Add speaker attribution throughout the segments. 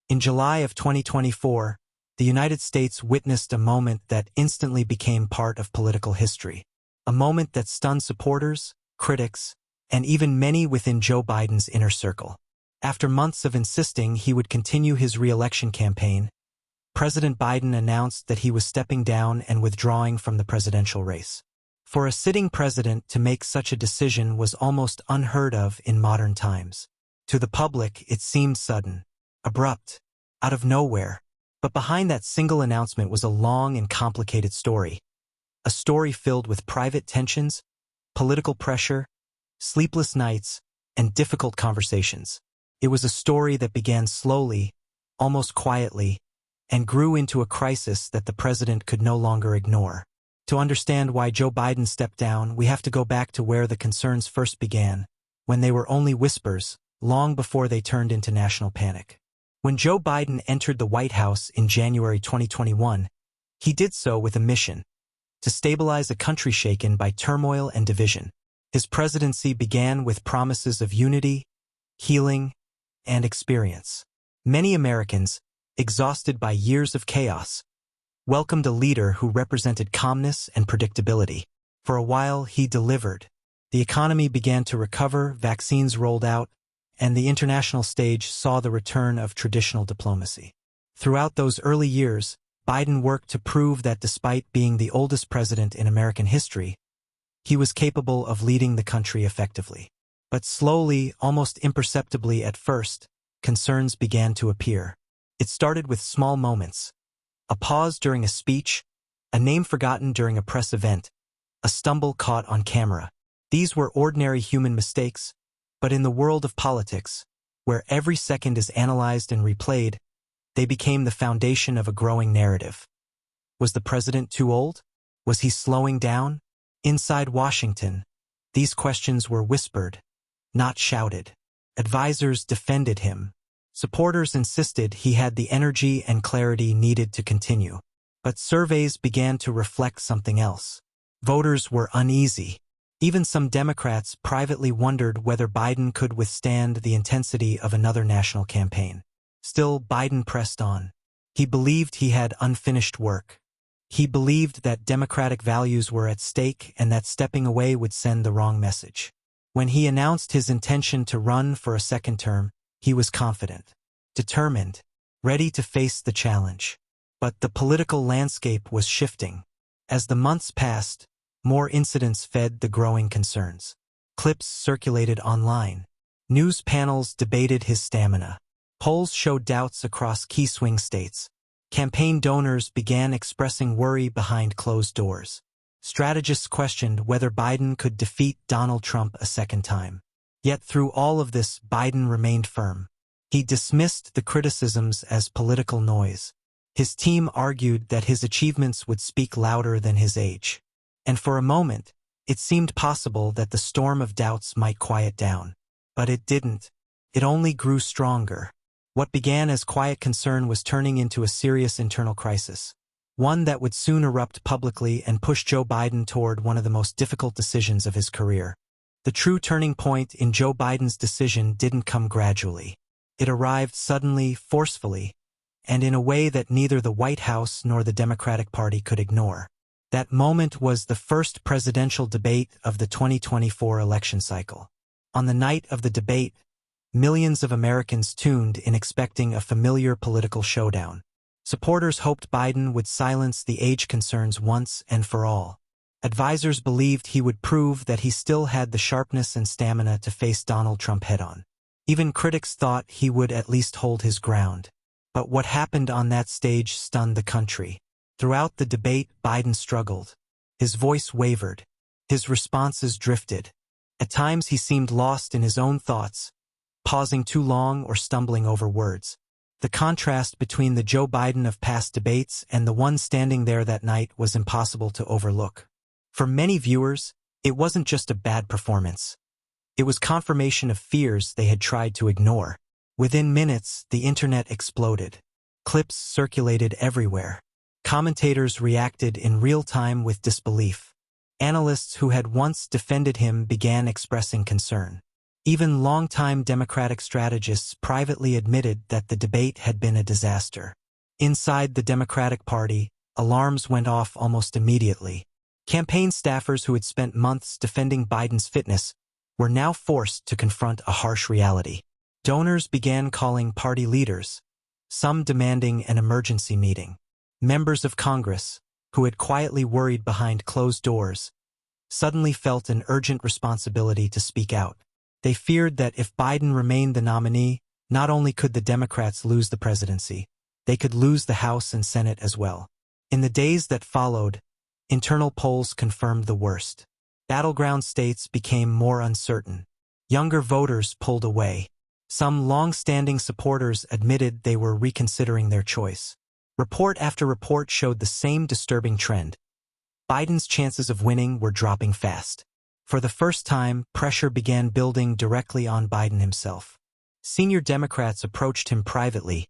Speaker 1: In July of 2024, the United States witnessed a moment that instantly became part of political history. A moment that stunned supporters, critics, and even many within Joe Biden's inner circle. After months of insisting he would continue his re-election campaign, President Biden announced that he was stepping down and withdrawing from the presidential race. For a sitting president to make such a decision was almost unheard of in modern times. To the public, it seemed sudden, abrupt, out of nowhere. But behind that single announcement was a long and complicated story. A story filled with private tensions, political pressure, sleepless nights, and difficult conversations. It was a story that began slowly, almost quietly, and grew into a crisis that the president could no longer ignore. To understand why Joe Biden stepped down, we have to go back to where the concerns first began, when they were only whispers, long before they turned into national panic. When Joe Biden entered the White House in January 2021, he did so with a mission: to stabilize a country shaken by turmoil and division. His presidency began with promises of unity, healing, and experience. Many Americans, exhausted by years of chaos, welcomed a leader who represented calmness and predictability. For a while, he delivered. The economy began to recover, vaccines rolled out, and the international stage saw the return of traditional diplomacy. Throughout those early years, Biden worked to prove that despite being the oldest president in American history, he was capable of leading the country effectively. But slowly, almost imperceptibly at first, concerns began to appear. It started with small moments: a pause during a speech, a name forgotten during a press event, a stumble caught on camera. These were ordinary human mistakes, but in the world of politics, where every second is analyzed and replayed, they became the foundation of a growing narrative. Was the president too old? Was he slowing down? Inside Washington, these questions were whispered, not shouted. Advisors defended him. Supporters insisted he had the energy and clarity needed to continue. But surveys began to reflect something else. Voters were uneasy. Even some Democrats privately wondered whether Biden could withstand the intensity of another national campaign. Still, Biden pressed on. He believed he had unfinished work. He believed that democratic values were at stake and that stepping away would send the wrong message. When he announced his intention to run for a second term, he was confident, determined, ready to face the challenge. But the political landscape was shifting. As the months passed, more incidents fed the growing concerns. Clips circulated online. News panels debated his stamina. Polls showed doubts across key swing states. Campaign donors began expressing worry behind closed doors. Strategists questioned whether Biden could defeat Donald Trump a second time. Yet through all of this, Biden remained firm. He dismissed the criticisms as political noise. His team argued that his achievements would speak louder than his age. And for a moment, it seemed possible that the storm of doubts might quiet down. But it didn't. It only grew stronger. What began as quiet concern was turning into a serious internal crisis. One that would soon erupt publicly and push Joe Biden toward one of the most difficult decisions of his career. The true turning point in Joe Biden's decision didn't come gradually. It arrived suddenly, forcefully, and in a way that neither the White House nor the Democratic Party could ignore. That moment was the first presidential debate of the 2024 election cycle. On the night of the debate, millions of Americans tuned in expecting a familiar political showdown. Supporters hoped Biden would silence the age concerns once and for all. Advisors believed he would prove that he still had the sharpness and stamina to face Donald Trump head-on. Even critics thought he would at least hold his ground. But what happened on that stage stunned the country. Throughout the debate, Biden struggled. His voice wavered. His responses drifted. At times he seemed lost in his own thoughts, pausing too long or stumbling over words. The contrast between the Joe Biden of past debates and the one standing there that night was impossible to overlook. For many viewers, it wasn't just a bad performance. It was confirmation of fears they had tried to ignore. Within minutes, the internet exploded. Clips circulated everywhere. Commentators reacted in real time with disbelief. Analysts who had once defended him began expressing concern. Even longtime Democratic strategists privately admitted that the debate had been a disaster. Inside the Democratic Party, alarms went off almost immediately. Campaign staffers who had spent months defending Biden's fitness were now forced to confront a harsh reality. Donors began calling party leaders, some demanding an emergency meeting. Members of Congress, who had quietly worried behind closed doors, suddenly felt an urgent responsibility to speak out. They feared that if Biden remained the nominee, not only could the Democrats lose the presidency, they could lose the House and Senate as well. In the days that followed, internal polls confirmed the worst. Battleground states became more uncertain. Younger voters pulled away. Some long-standing supporters admitted they were reconsidering their choice. Report after report showed the same disturbing trend. Biden's chances of winning were dropping fast. For the first time, pressure began building directly on Biden himself. Senior Democrats approached him privately,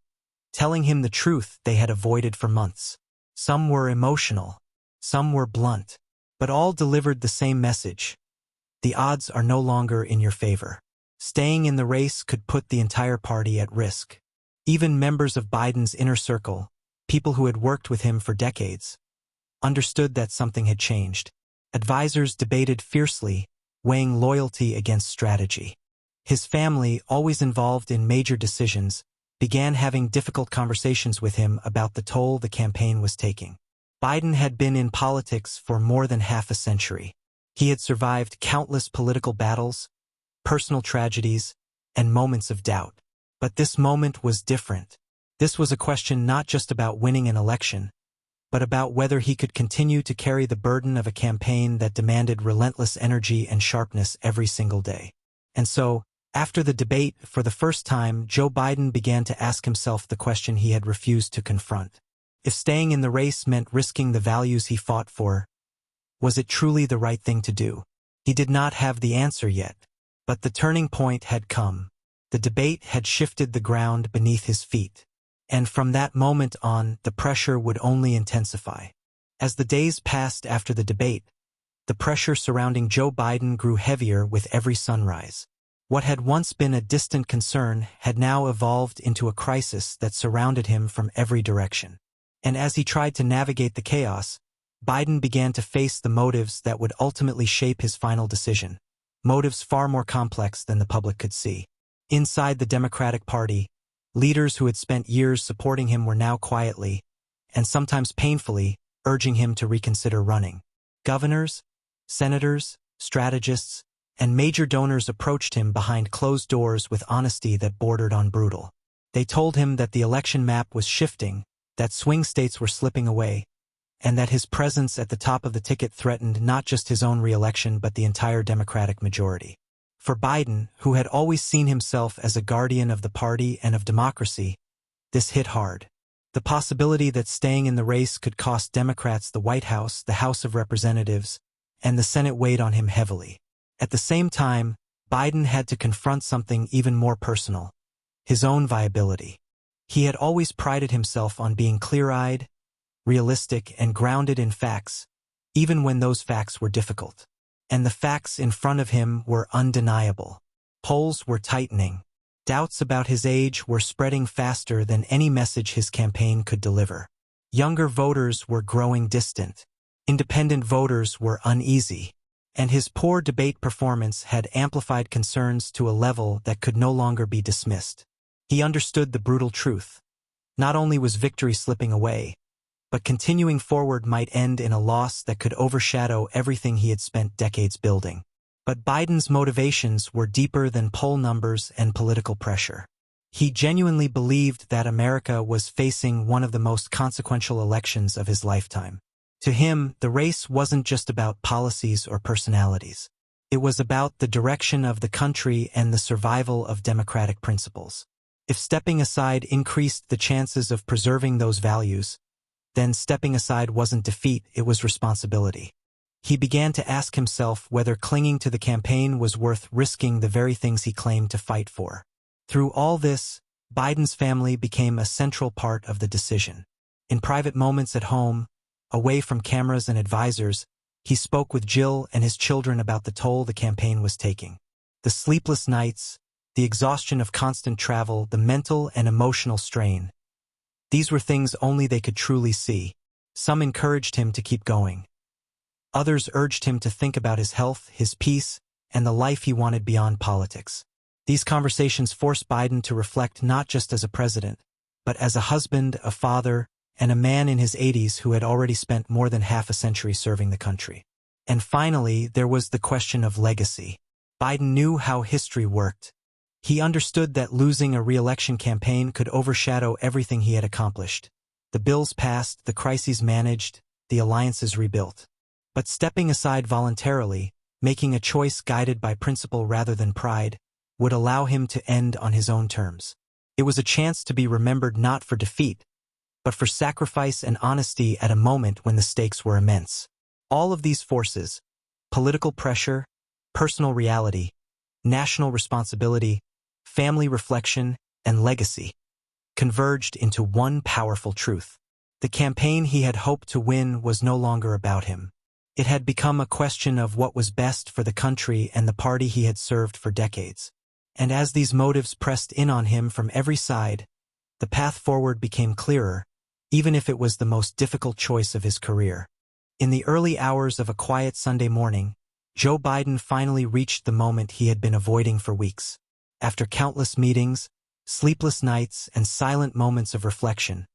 Speaker 1: telling him the truth they had avoided for months. Some were emotional, some were blunt, but all delivered the same message. The odds are no longer in your favor. Staying in the race could put the entire party at risk. Even members of Biden's inner circle, people who had worked with him for decades, understood that something had changed. Advisors debated fiercely, weighing loyalty against strategy. His family, always involved in major decisions, began having difficult conversations with him about the toll the campaign was taking. Biden had been in politics for more than half a century. He had survived countless political battles, personal tragedies, and moments of doubt. But this moment was different. This was a question not just about winning an election, but about whether he could continue to carry the burden of a campaign that demanded relentless energy and sharpness every single day. And so, after the debate, for the first time, Joe Biden began to ask himself the question he had refused to confront. If staying in the race meant risking the values he fought for, was it truly the right thing to do? He did not have the answer yet, but the turning point had come. The debate had shifted the ground beneath his feet. And from that moment on, the pressure would only intensify. As the days passed after the debate, the pressure surrounding Joe Biden grew heavier with every sunrise. What had once been a distant concern had now evolved into a crisis that surrounded him from every direction. And as he tried to navigate the chaos, Biden began to face the motives that would ultimately shape his final decision, motives far more complex than the public could see. Inside the Democratic Party, leaders who had spent years supporting him were now quietly, and sometimes painfully, urging him to reconsider running. Governors, senators, strategists, and major donors approached him behind closed doors with honesty that bordered on brutal. They told him that the election map was shifting, that swing states were slipping away, and that his presence at the top of the ticket threatened not just his own re-election but the entire Democratic majority. For Biden, who had always seen himself as a guardian of the party and of democracy, this hit hard. The possibility that staying in the race could cost Democrats the White House, the House of Representatives, and the Senate weighed on him heavily. At the same time, Biden had to confront something even more personal: his own viability. He had always prided himself on being clear-eyed, realistic, and grounded in facts, even when those facts were difficult. And the facts in front of him were undeniable. Polls were tightening. Doubts about his age were spreading faster than any message his campaign could deliver. Younger voters were growing distant. Independent voters were uneasy. And his poor debate performance had amplified concerns to a level that could no longer be dismissed. He understood the brutal truth. Not only was victory slipping away, but continuing forward might end in a loss that could overshadow everything he had spent decades building. But Biden's motivations were deeper than poll numbers and political pressure. He genuinely believed that America was facing one of the most consequential elections of his lifetime. To him, the race wasn't just about policies or personalities. It was about the direction of the country and the survival of democratic principles. If stepping aside increased the chances of preserving those values, then stepping aside wasn't defeat, it was responsibility. He began to ask himself whether clinging to the campaign was worth risking the very things he claimed to fight for. Through all this, Biden's family became a central part of the decision. In private moments at home, away from cameras and advisors, he spoke with Jill and his children about the toll the campaign was taking. The sleepless nights, the exhaustion of constant travel, the mental and emotional strain. These were things only they could truly see. Some encouraged him to keep going. Others urged him to think about his health, his peace, and the life he wanted beyond politics. These conversations forced Biden to reflect not just as a president, but as a husband, a father, and a man in his 80s who had already spent more than half a century serving the country. And finally, there was the question of legacy. Biden knew how history worked. He understood that losing a re-election campaign could overshadow everything he had accomplished. The bills passed, the crises managed, the alliances rebuilt. But stepping aside voluntarily, making a choice guided by principle rather than pride, would allow him to end on his own terms. It was a chance to be remembered not for defeat, but for sacrifice and honesty at a moment when the stakes were immense. All of these forces, political pressure, personal reality, national responsibility, family reflection, and legacy, converged into one powerful truth. The campaign he had hoped to win was no longer about him. It had become a question of what was best for the country and the party he had served for decades. And as these motives pressed in on him from every side, the path forward became clearer, even if it was the most difficult choice of his career. In the early hours of a quiet Sunday morning, Joe Biden finally reached the moment he had been avoiding for weeks. After countless meetings, sleepless nights, and silent moments of reflection,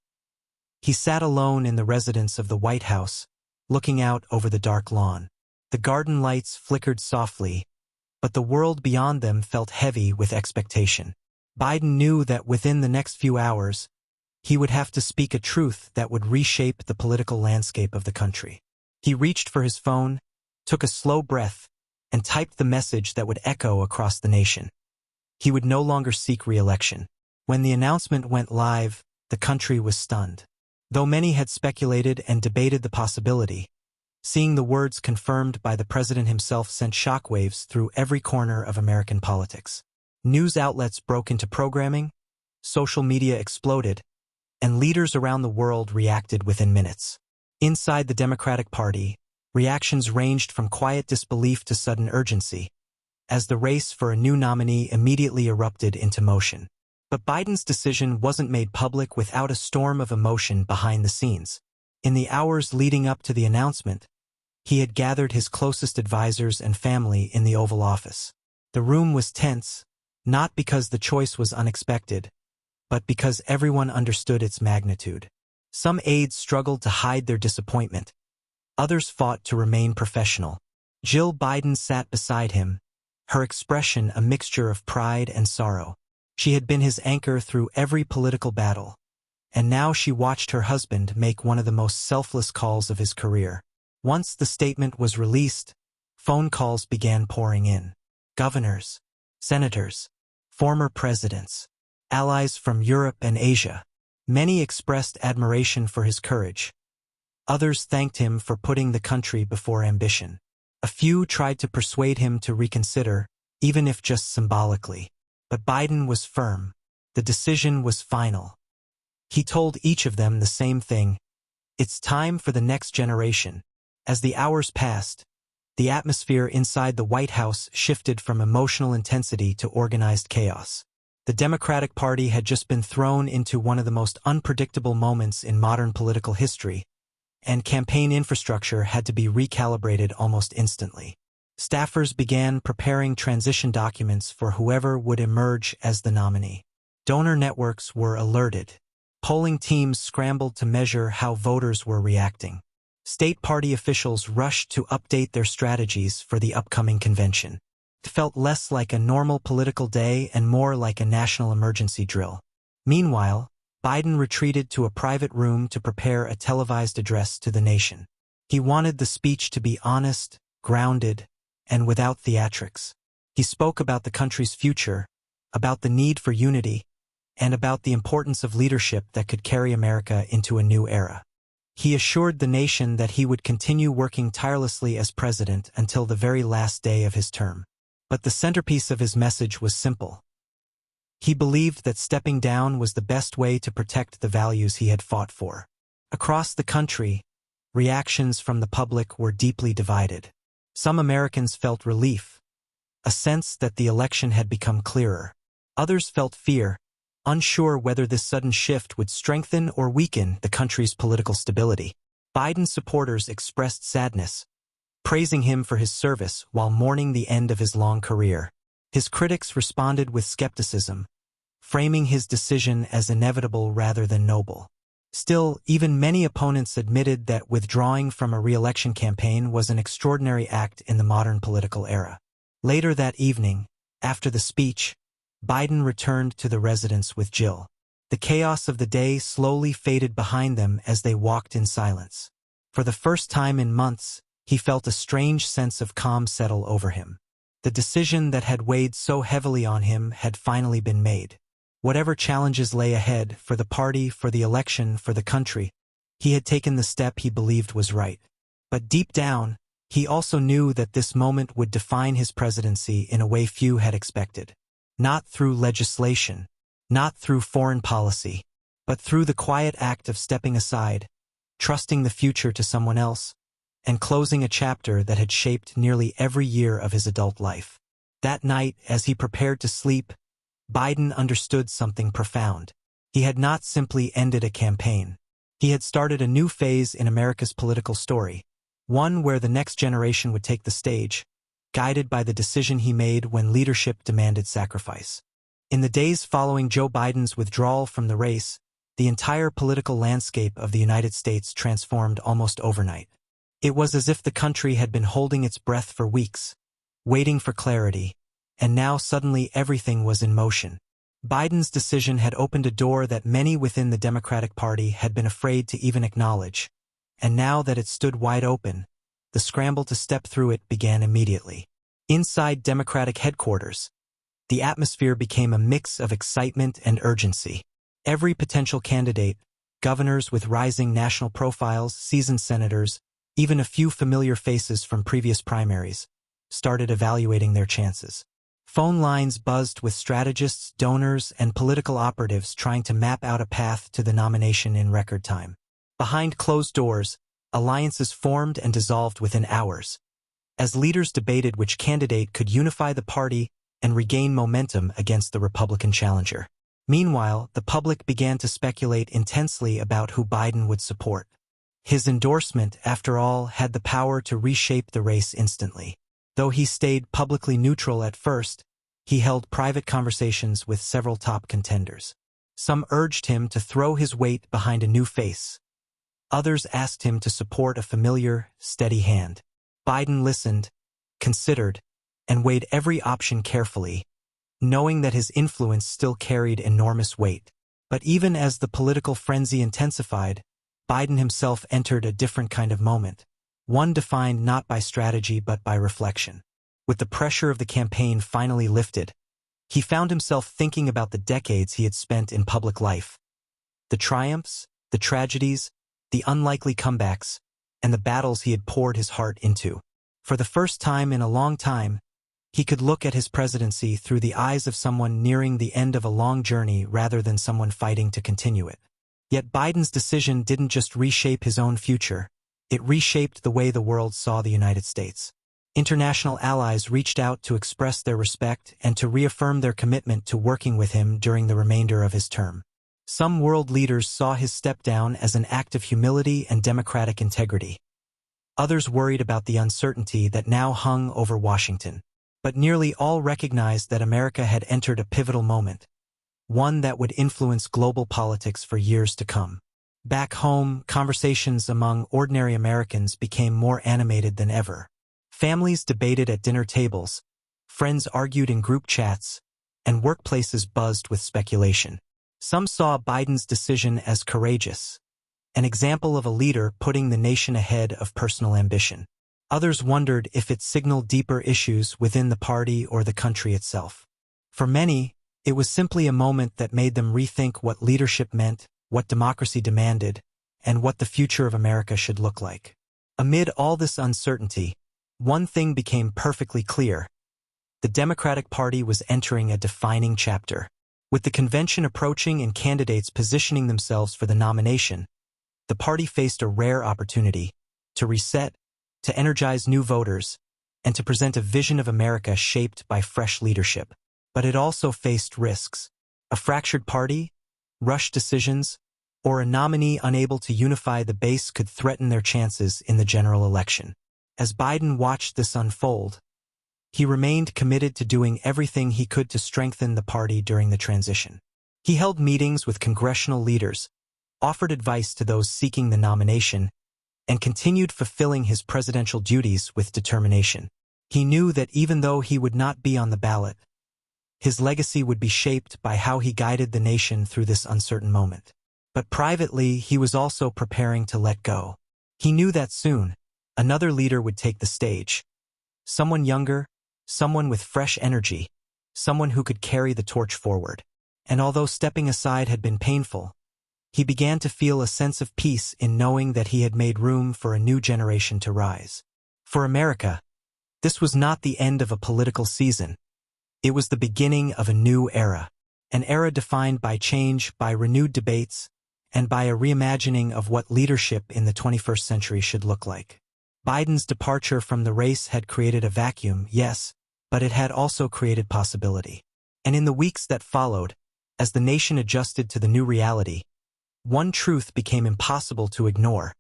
Speaker 1: he sat alone in the residence of the White House, looking out over the dark lawn. The garden lights flickered softly, but the world beyond them felt heavy with expectation. Biden knew that within the next few hours, he would have to speak a truth that would reshape the political landscape of the country. He reached for his phone, took a slow breath, and typed the message that would echo across the nation. He would no longer seek re-election. When the announcement went live, the country was stunned. Though many had speculated and debated the possibility, seeing the words confirmed by the president himself sent shockwaves through every corner of American politics. News outlets broke into programming, social media exploded, and leaders around the world reacted within minutes. Inside the Democratic Party, reactions ranged from quiet disbelief to sudden urgency, as the race for a new nominee immediately erupted into motion. But Biden's decision wasn't made public without a storm of emotion behind the scenes. In the hours leading up to the announcement, he had gathered his closest advisors and family in the Oval Office. The room was tense, not because the choice was unexpected, but because everyone understood its magnitude. Some aides struggled to hide their disappointment. Others fought to remain professional. Jill Biden sat beside him, her expression a mixture of pride and sorrow. She had been his anchor through every political battle, and now she watched her husband make one of the most selfless calls of his career. Once the statement was released, phone calls began pouring in. Governors, senators, former presidents, allies from Europe and Asia. Many expressed admiration for his courage. Others thanked him for putting the country before ambition. A few tried to persuade him to reconsider, even if just symbolically. But Biden was firm. The decision was final. He told each of them the same thing: it's time for the next generation. As the hours passed, the atmosphere inside the White House shifted from emotional intensity to organized chaos. The Democratic Party had just been thrown into one of the most unpredictable moments in modern political history, and campaign infrastructure had to be recalibrated almost instantly. Staffers began preparing transition documents for whoever would emerge as the nominee. Donor networks were alerted. Polling teams scrambled to measure how voters were reacting. State party officials rushed to update their strategies for the upcoming convention. It felt less like a normal political day and more like a national emergency drill. Meanwhile, Biden retreated to a private room to prepare a televised address to the nation. He wanted the speech to be honest, grounded, and without theatrics. He spoke about the country's future, about the need for unity, and about the importance of leadership that could carry America into a new era. He assured the nation that he would continue working tirelessly as president until the very last day of his term. But the centerpiece of his message was simple. He believed that stepping down was the best way to protect the values he had fought for. Across the country, reactions from the public were deeply divided. Some Americans felt relief, a sense that the election had become clearer. Others felt fear, unsure whether this sudden shift would strengthen or weaken the country's political stability. Biden's supporters expressed sadness, praising him for his service while mourning the end of his long career. His critics responded with skepticism, framing his decision as inevitable rather than noble. Still, even many opponents admitted that withdrawing from a re-election campaign was an extraordinary act in the modern political era. Later that evening, after the speech, Biden returned to the residence with Jill. The chaos of the day slowly faded behind them as they walked in silence. For the first time in months, he felt a strange sense of calm settle over him. The decision that had weighed so heavily on him had finally been made. Whatever challenges lay ahead, for the party, for the election, for the country, he had taken the step he believed was right. But deep down, he also knew that this moment would define his presidency in a way few had expected. Not through legislation, not through foreign policy, but through the quiet act of stepping aside, trusting the future to someone else, and closing a chapter that had shaped nearly every year of his adult life. That night, as he prepared to sleep, Biden understood something profound. He had not simply ended a campaign. He had started a new phase in America's political story, one where the next generation would take the stage, guided by the decision he made when leadership demanded sacrifice. In the days following Joe Biden's withdrawal from the race, the entire political landscape of the United States transformed almost overnight. It was as if the country had been holding its breath for weeks, waiting for clarity, and now suddenly everything was in motion. Biden's decision had opened a door that many within the Democratic Party had been afraid to even acknowledge, and now that it stood wide open, the scramble to step through it began immediately. Inside Democratic headquarters, the atmosphere became a mix of excitement and urgency. Every potential candidate, governors with rising national profiles, seasoned senators, even a few familiar faces from previous primaries, started evaluating their chances. Phone lines buzzed with strategists, donors, and political operatives trying to map out a path to the nomination in record time. Behind closed doors, alliances formed and dissolved within hours, as leaders debated which candidate could unify the party and regain momentum against the Republican challenger. Meanwhile, the public began to speculate intensely about who Biden would support. His endorsement, after all, had the power to reshape the race instantly. Though he stayed publicly neutral at first, he held private conversations with several top contenders. Some urged him to throw his weight behind a new face. Others asked him to support a familiar, steady hand. Biden listened, considered, and weighed every option carefully, knowing that his influence still carried enormous weight. But even as the political frenzy intensified, Biden himself entered a different kind of moment, one defined not by strategy but by reflection. With the pressure of the campaign finally lifted, he found himself thinking about the decades he had spent in public life. The triumphs, the tragedies, the unlikely comebacks, and the battles he had poured his heart into. For the first time in a long time, he could look at his presidency through the eyes of someone nearing the end of a long journey rather than someone fighting to continue it. Yet Biden's decision didn't just reshape his own future, it reshaped the way the world saw the United States. International allies reached out to express their respect and to reaffirm their commitment to working with him during the remainder of his term. Some world leaders saw his step down as an act of humility and democratic integrity. Others worried about the uncertainty that now hung over Washington. But nearly all recognized that America had entered a pivotal moment, one that would influence global politics for years to come. Back home, conversations among ordinary Americans became more animated than ever. Families debated at dinner tables, friends argued in group chats, and workplaces buzzed with speculation. Some saw Biden's decision as courageous, an example of a leader putting the nation ahead of personal ambition. Others wondered if it signaled deeper issues within the party or the country itself. For many, it was simply a moment that made them rethink what leadership meant, what democracy demanded, and what the future of America should look like. Amid all this uncertainty, one thing became perfectly clear. The Democratic Party was entering a defining chapter. With the convention approaching and candidates positioning themselves for the nomination, the party faced a rare opportunity to reset, to energize new voters, and to present a vision of America shaped by fresh leadership. But it also faced risks. A fractured party, rushed decisions, or a nominee unable to unify the base could threaten their chances in the general election. As Biden watched this unfold, he remained committed to doing everything he could to strengthen the party during the transition. He held meetings with congressional leaders, offered advice to those seeking the nomination, and continued fulfilling his presidential duties with determination. He knew that even though he would not be on the ballot, his legacy would be shaped by how he guided the nation through this uncertain moment. But privately, he was also preparing to let go. He knew that soon, another leader would take the stage. Someone younger, someone with fresh energy, someone who could carry the torch forward. And although stepping aside had been painful, he began to feel a sense of peace in knowing that he had made room for a new generation to rise. For America, this was not the end of a political season. It was the beginning of a new era, an era defined by change, by renewed debates, and by a reimagining of what leadership in the 21st century should look like. Biden's departure from the race had created a vacuum, yes, but it had also created possibility. And in the weeks that followed, as the nation adjusted to the new reality, one truth became impossible to ignore.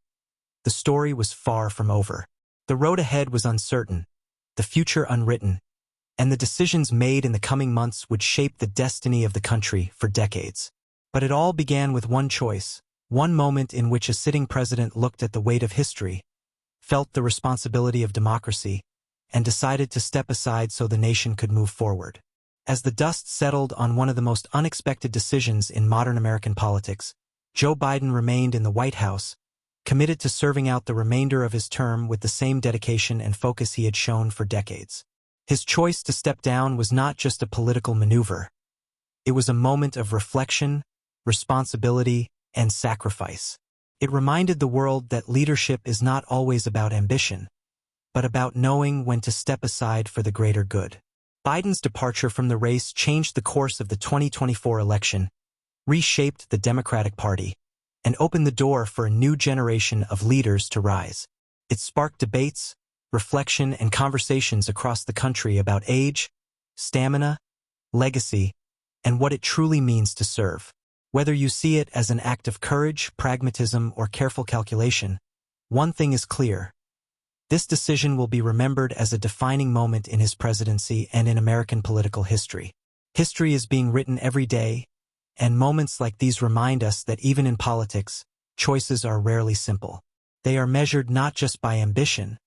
Speaker 1: The story was far from over. The road ahead was uncertain, the future unwritten, and the decisions made in the coming months would shape the destiny of the country for decades. But it all began with one choice, one moment in which a sitting president looked at the weight of history, felt the responsibility of democracy, and decided to step aside so the nation could move forward. As the dust settled on one of the most unexpected decisions in modern American politics, Joe Biden remained in the White House, committed to serving out the remainder of his term with the same dedication and focus he had shown for decades. His choice to step down was not just a political maneuver. It was a moment of reflection, responsibility, and sacrifice. It reminded the world that leadership is not always about ambition, but about knowing when to step aside for the greater good. Biden's departure from the race changed the course of the 2024 election, reshaped the Democratic Party, and opened the door for a new generation of leaders to rise. It sparked debates, reflection, and conversations across the country about age, stamina, legacy, and what it truly means to serve. Whether you see it as an act of courage, pragmatism, or careful calculation, one thing is clear. This decision will be remembered as a defining moment in his presidency and in American political history. History is being written every day, and moments like these remind us that even in politics, choices are rarely simple. They are measured not just by ambition,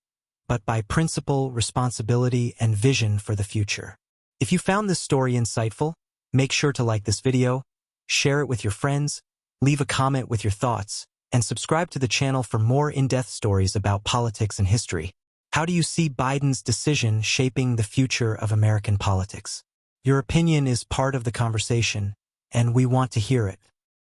Speaker 1: but by principle, responsibility, and vision for the future. If you found this story insightful, make sure to like this video, share it with your friends, leave a comment with your thoughts, and subscribe to the channel for more in-depth stories about politics and history. How do you see Biden's decision shaping the future of American politics? Your opinion is part of the conversation, and we want to hear it.